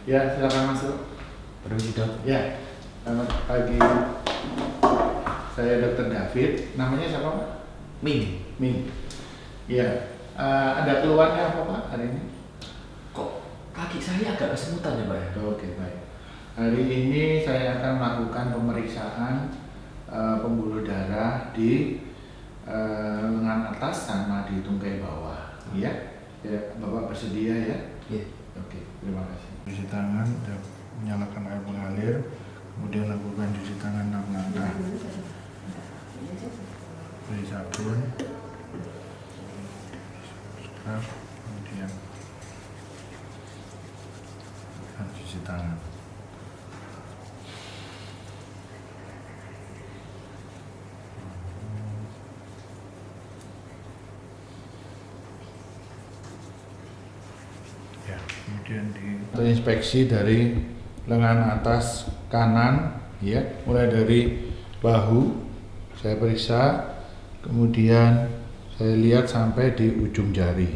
Ya, silakan masuk. Permisi dok. Ya, selamat pagi. Saya Dr. David. Namanya siapa Pak? Ming, Ming. Ya, ada keluhannya apa Pak hari ini? kok kaki saya agak kesemutan ya Pak ya? Oke, baik. Hari ini saya akan melakukan pemeriksaan pembuluh darah di lengan atas sama di tungkai bawah. Ya, Bapak bersedia ya? Iya. Oke, terima kasih. Cuci tangan, menyalakan air mengalir, kemudian lakukan cuci tangan 6 langkah. Beri sabun, scrub, kemudian cuci tangan. Ya, kemudian inspeksi dari lengan atas kanan, ya, mulai dari bahu saya periksa, kemudian saya lihat sampai di ujung jari,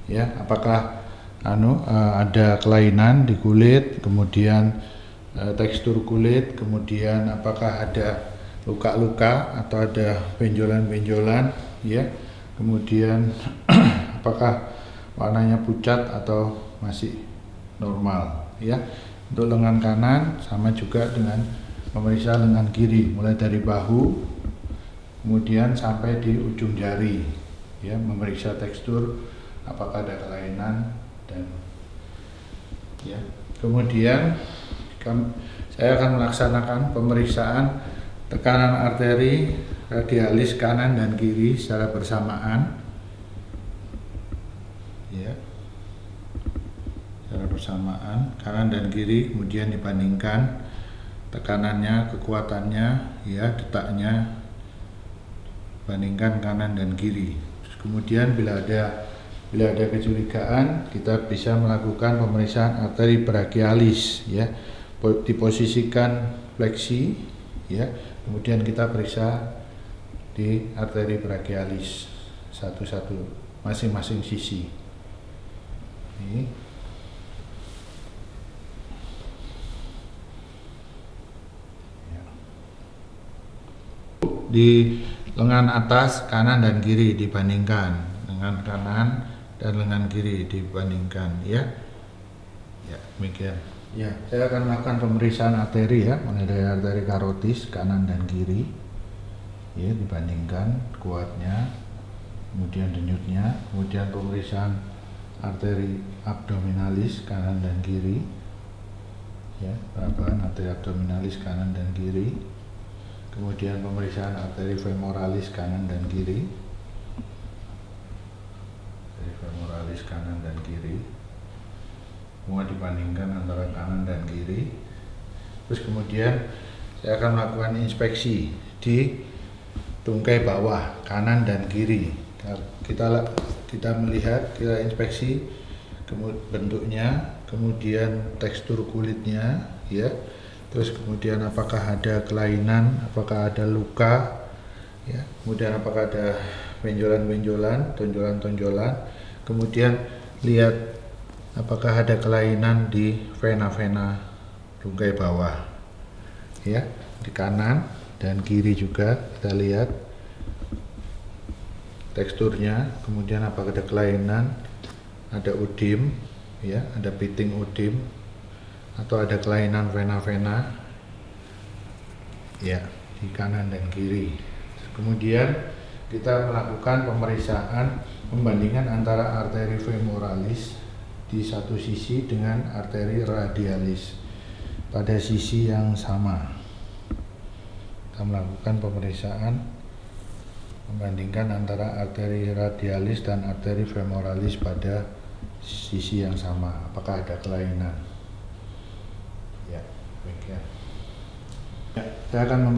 ya, apakah ada kelainan di kulit, kemudian tekstur kulit, kemudian apakah ada luka-luka atau ada benjolan-benjolan, ya, kemudian apakah warnanya pucat atau masih normal, ya. Untuk lengan kanan sama juga dengan memeriksa lengan kiri, mulai dari bahu kemudian sampai di ujung jari, ya, memeriksa tekstur apakah ada kelainan dan ya. Kemudian saya akan melaksanakan pemeriksaan tekanan arteri radialis kanan dan kiri secara bersamaan, ya, secara bersamaan kanan dan kiri, kemudian dibandingkan tekanannya, kekuatannya, ya, detaknya, bandingkan kanan dan kiri. Terus kemudian bila ada kecurigaan, kita bisa melakukan pemeriksaan arteri brachialis, ya, diposisikan fleksi, ya, kemudian kita periksa di arteri brachialis satu-satu masing-masing sisi. Ini. Di lengan atas kanan dan kiri dibandingkan, lengan kanan dan lengan kiri dibandingkan, ya. Ya, demikian. Ya, saya akan melakukan pemeriksaan arteri, ya, mulai dari arteri karotis kanan dan kiri, ya, dibandingkan kuatnya, kemudian denyutnya, kemudian pemeriksaan arteri abdominalis kanan dan kiri, ya, perabahan arteri abdominalis kanan dan kiri, kemudian pemeriksaan arteri femoralis kanan dan kiri, arteri femoralis kanan dan kiri, semua dibandingkan antara kanan dan kiri. Terus kemudian saya akan melakukan inspeksi di tungkai bawah kanan dan kiri. Kita melihat, kita inspeksi bentuknya, kemudian tekstur kulitnya, ya. Terus kemudian apakah ada kelainan, apakah ada luka, ya. Kemudian apakah ada benjolan-benjolan, tonjolan-tonjolan. Kemudian lihat apakah ada kelainan di vena-vena tungkai bawah, ya, di kanan dan kiri juga kita lihat teksturnya, kemudian apakah ada kelainan, ada udim, ya, ada piting udim, atau ada kelainan vena-vena, ya, di kanan dan kiri. Kemudian kita melakukan pemeriksaan pembandingan antara arteri femoralis di satu sisi dengan arteri radialis pada sisi yang sama. Kita melakukan pemeriksaan membandingkan antara arteri radialis dan arteri femoralis pada sisi yang sama, apakah ada kelainan. Ya, demikian. Ya, saya akan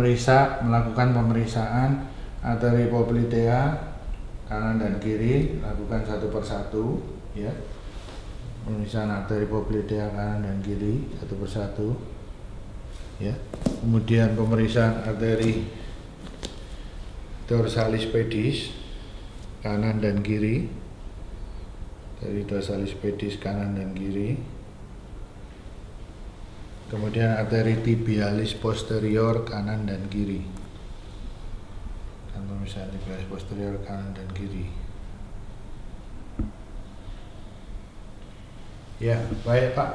melakukan pemeriksaan arteri popliteal kanan dan kiri, lakukan satu persatu, ya. Pemeriksaan arteri popliteal kanan dan kiri satu persatu, ya. Kemudian pemeriksaan arteri dorsalis pedis kanan dan kiri, dari dorsalis pedis kanan dan kiri, kemudian arteri tibialis posterior kanan dan kiri, dan pemeriksaan tibialis posterior kanan dan kiri. Ya, baik Pak,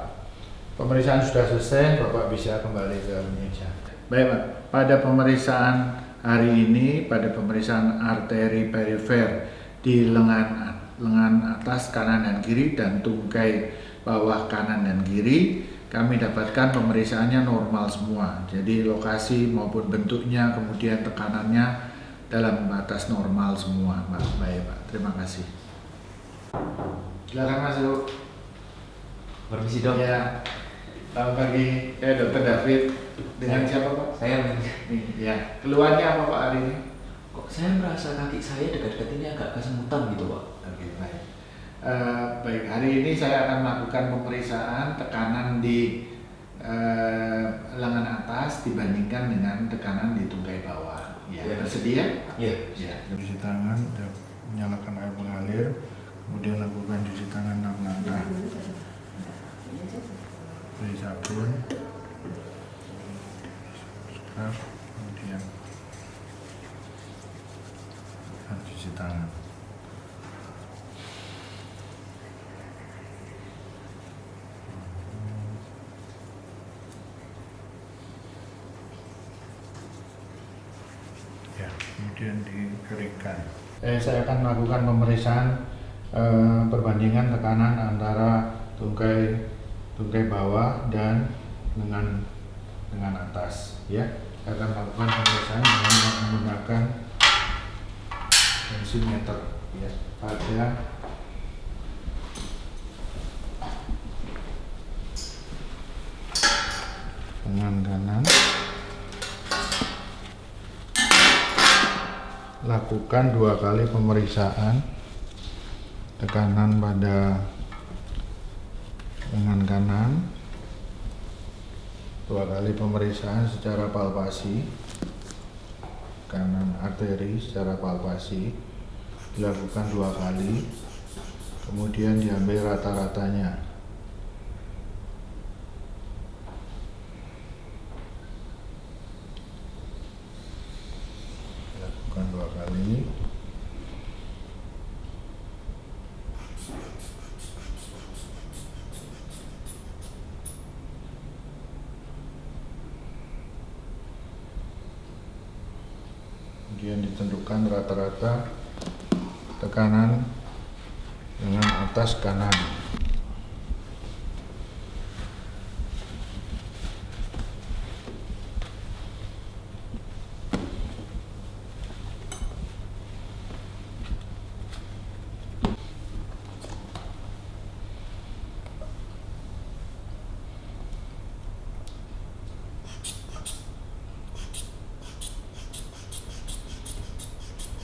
pemeriksaan sudah selesai, Bapak bisa kembali ke meja. Baik Pak, pada pemeriksaan hari ini, pada pemeriksaan arteri perifer di lengan atas kanan dan kiri dan tungkai bawah kanan dan kiri, kami dapatkan pemeriksaannya normal semua. Jadi lokasi maupun bentuknya, kemudian tekanannya dalam batas normal semua, Pak. Baik Pak, terima kasih. Silakan masuk. Permisi dok. Ya, selamat pagi. Dokter David. Dengan siapa Pak? Saya Nih, ya. Keluhannya apa Pak hari ini? kok saya merasa kaki saya dekat-dekat ini agak kesemutan gitu Pak. Oke, baik. Baik, hari ini saya akan melakukan pemeriksaan tekanan di lengan atas dibandingkan dengan tekanan di tungkai bawah. Ya, bersedia? Iya. Ya. Cuci tangan, menyalakan air mengalir, kemudian lakukan cuci tangan 6 langkah. Beri sabun, scrub, kemudian cuci tangan. Ya, kemudian dikeringkan. Saya akan melakukan pemeriksaan perbandingan tekanan antara tungkai bawah dan lengan atas. Ya, saya akan melakukan pemeriksaan dengan menggunakan tensimeter. Ya, pada lengan kanan. Lakukan 2 kali pemeriksaan tekanan pada lengan kanan, 2 kali pemeriksaan secara palpasi kanan arteri secara palpasi dilakukan 2 kali, kemudian diambil rata-ratanya. Dilakukan 2 kali. Kemudian ditentukan rata-rata tekanan dengan atas kanan.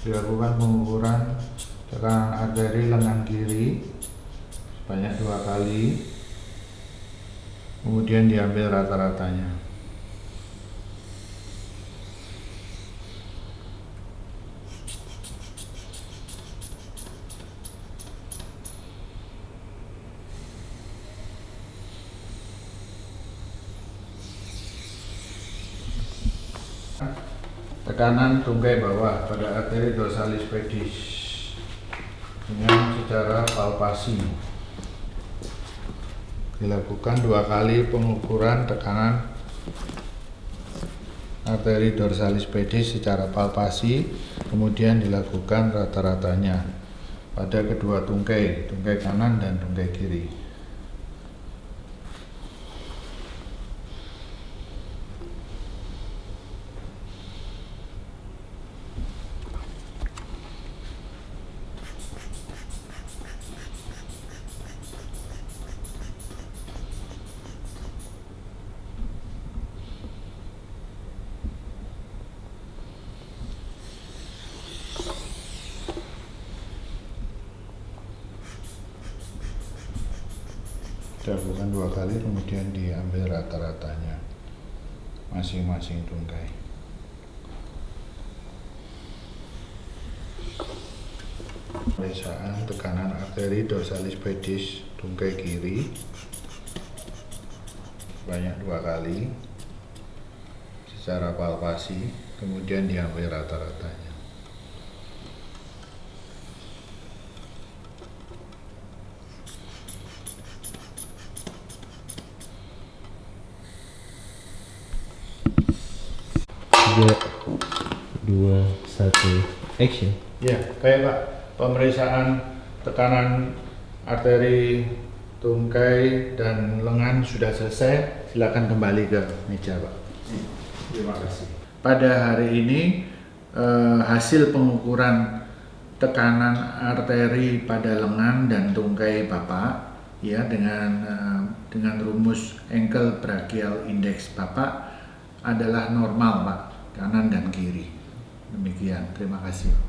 Dilakukan pengukuran tekanan arteri lengan kiri sebanyak 2 kali, kemudian diambil rata-ratanya. Tekanan tungkai bawah pada arteri dorsalis pedis dengan secara palpasi. Dilakukan 2 kali pengukuran tekanan arteri dorsalis pedis secara palpasi, kemudian dilakukan rata-ratanya pada kedua tungkai kanan dan tungkai kiri. Dilakukan 2 kali, kemudian diambil rata-ratanya masing-masing tungkai. Pemeriksaan tekanan arteri dorsalis pedis tungkai kiri sebanyak 2 kali secara palpasi, kemudian diambil rata-ratanya. Tiga, dua, satu, action. Ya, kayak Pak, pemeriksaan tekanan arteri tungkai dan lengan sudah selesai. Silakan kembali ke meja, Pak. Terima kasih. Pada hari ini hasil pengukuran tekanan arteri pada lengan dan tungkai Bapak ya dengan rumus ankle brachial index Bapak adalah normal, Pak, kanan dan kiri. Demikian, terima kasih.